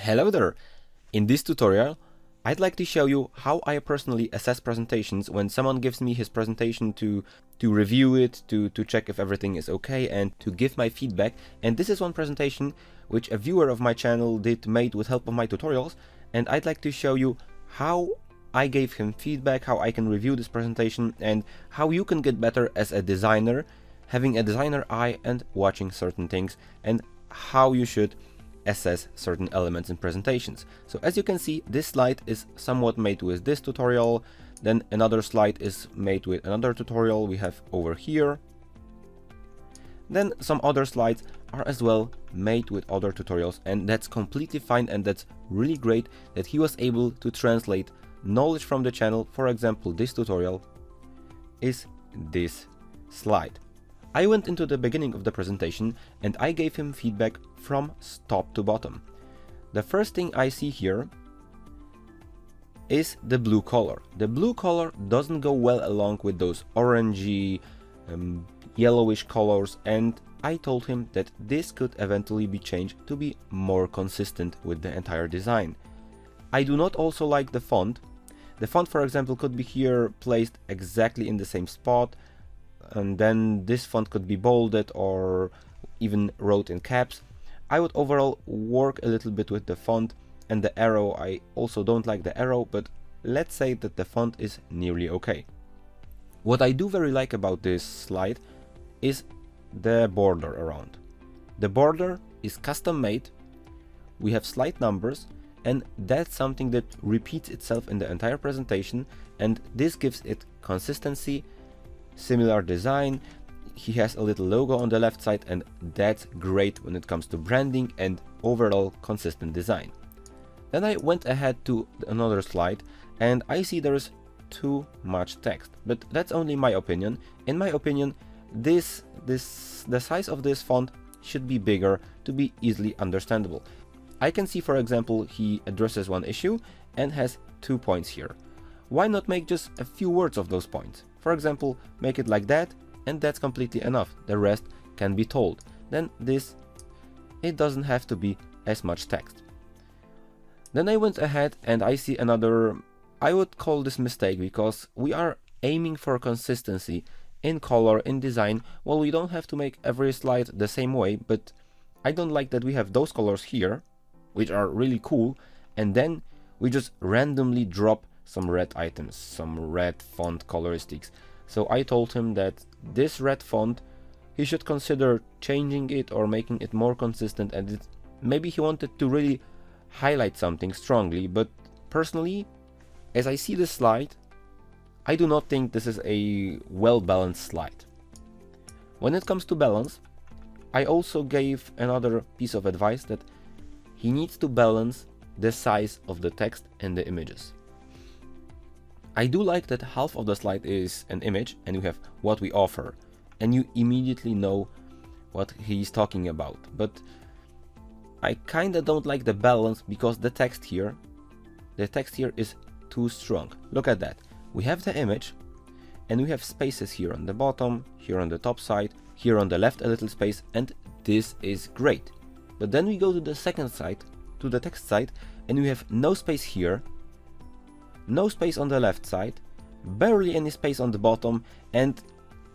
Hello there! In this tutorial, I'd like to show you how I personally assess presentations when someone gives me his presentation to review it, to check if everything is okay and to give my feedback. And this is one presentation which a viewer of my channel made with help of my tutorials, and I'd like to show you how I gave him feedback, how I can review this presentation, and how you can get better as a designer, having a designer eye and watching certain things, and how you should assess certain elements in presentations. So as you can see, this slide is somewhat made with this tutorial, then another slide is made with another tutorial we have over here. Then some other slides are as well made with other tutorials, and that's completely fine, and that's really great that he was able to translate knowledge from the channel. For example, this tutorial is this slide. I went into the beginning of the presentation and I gave him feedback from top to bottom. The first thing I see here is the blue color. The blue color doesn't go well along with those orangey, yellowish colors, and I told him that this could eventually be changed to be more consistent with the entire design. I do not also like the font. The font, for example, could be here placed exactly in the same spot, and then this font could be bolded or even wrote in caps. I would overall work a little bit with the font, and the arrow, I also don't like the arrow, but let's say that the font is nearly okay. What I do very like about this slide is the border around. The border is custom made, we have slide numbers, and that's something that repeats itself in the entire presentation, and this gives it consistency. Similar design, he has a little logo on the left side, and that's great when it comes to branding and overall consistent design. Then I went ahead to another slide and I see there's too much text, but that's only my opinion. In my opinion, the size of this font should be bigger to be easily understandable. I can see, for example, he addresses one issue and has 2 points here. Why not make just a few words of those points? For example, make it like that, and that's completely enough. The rest can be told. Then it doesn't have to be as much text. Then I went ahead and I see another, I would call this mistake, because we are aiming for consistency in color, in design. Well, we don't have to make every slide the same way, but I don't like that we have those colors here, which are really cool, and then we just randomly drop some red items, some red font coloristics. So I told him that this red font, he should consider changing it or making it more consistent, and maybe he wanted to really highlight something strongly, but personally, as I see this slide, I do not think this is a well-balanced slide. When it comes to balance, I also gave another piece of advice that he needs to balance the size of the text and the images. I do like that half of the slide is an image and you have what we offer, and you immediately know what he's talking about, but I kinda don't like the balance because the text here is too strong. Look at that. We have the image and we have spaces here on the bottom, here on the top side, here on the left a little space, and this is great. But then we go to the second side, to the text side, and we have no space here, no space on the left side, barely any space on the bottom, and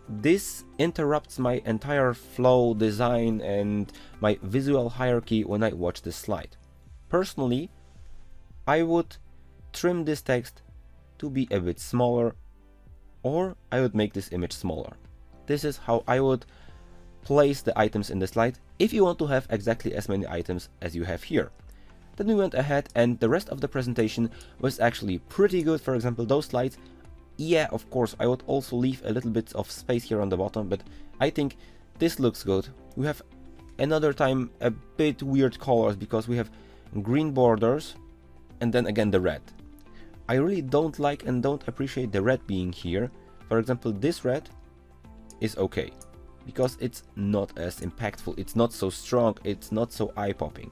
this interrupts my entire flow, design, and my visual hierarchy when I watch this slide. Personally, I would trim this text to be a bit smaller, or I would make this image smaller. This is how I would place the items in the slide if you want to have exactly as many items as you have here. Then we went ahead and the rest of the presentation was actually pretty good. For example, those slides, yeah, of course, I would also leave a little bit of space here on the bottom, but I think this looks good. We have another time a bit weird colors because we have green borders and then again the red. I really don't like and don't appreciate the red being here. For example, this red is okay because it's not as impactful, it's not so strong, it's not so eye-popping.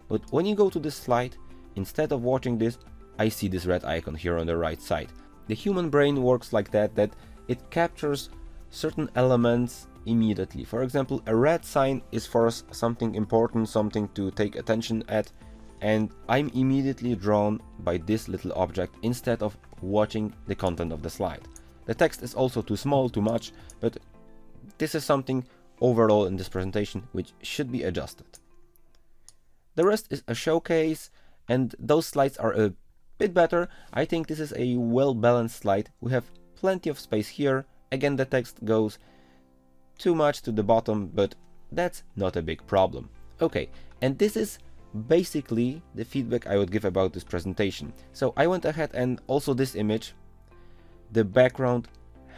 But when you go to this slide, instead of watching this, I see this red icon here on the right side. The human brain works like that it captures certain elements immediately. For example, a red sign is for us something important, something to take attention at, and I'm immediately drawn by this little object instead of watching the content of the slide. The text is also too small, too much, but this is something overall in this presentation which should be adjusted. The rest is a showcase, and those slides are a bit better. I think this is a well-balanced slide. We have plenty of space here. Again, the text goes too much to the bottom, but that's not a big problem. Okay, and this is basically the feedback I would give about this presentation. So I went ahead, and also this image, the background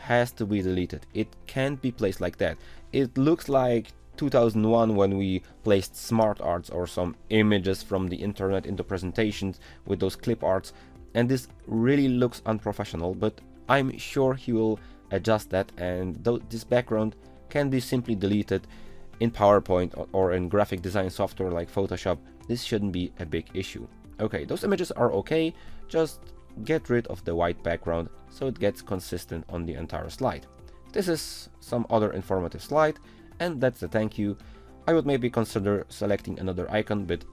has to be deleted. It can't be placed like that. It looks like 2001 when we placed smart arts or some images from the internet into presentations with those clip arts, and this really looks unprofessional, but I'm sure he will adjust that, and this background can be simply deleted in PowerPoint or in graphic design software like Photoshop. This shouldn't be a big issue. Okay, those images are okay, just get rid of the white background so it gets consistent on the entire slide. This is some other informative slide, and that's the thank you. I would maybe consider selecting another icon, but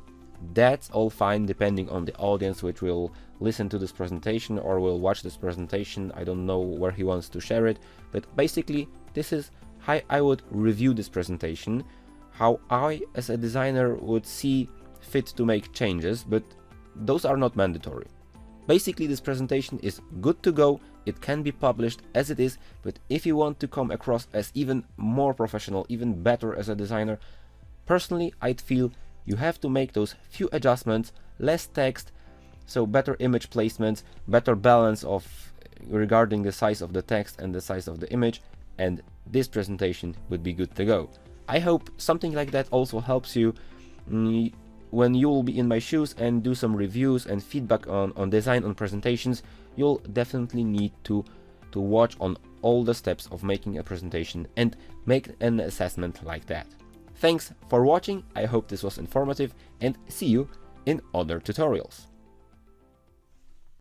that's all fine depending on the audience which will listen to this presentation or will watch this presentation. I don't know where he wants to share it, but basically this is how I would review this presentation, how I as a designer would see fit to make changes, but those are not mandatory. Basically, this presentation is good to go. It can be published as it is, but if you want to come across as even more professional, even better as a designer, personally, I'd feel you have to make those few adjustments, less text, so better image placements, better balance of regarding the size of the text and the size of the image, and this presentation would be good to go. I hope something like that also helps you when you will be in my shoes and do some reviews and feedback on design on presentations. You'll definitely need to watch on all the steps of making a presentation and make an assessment like that. Thanks for watching. I hope this was informative, and see you in other tutorials.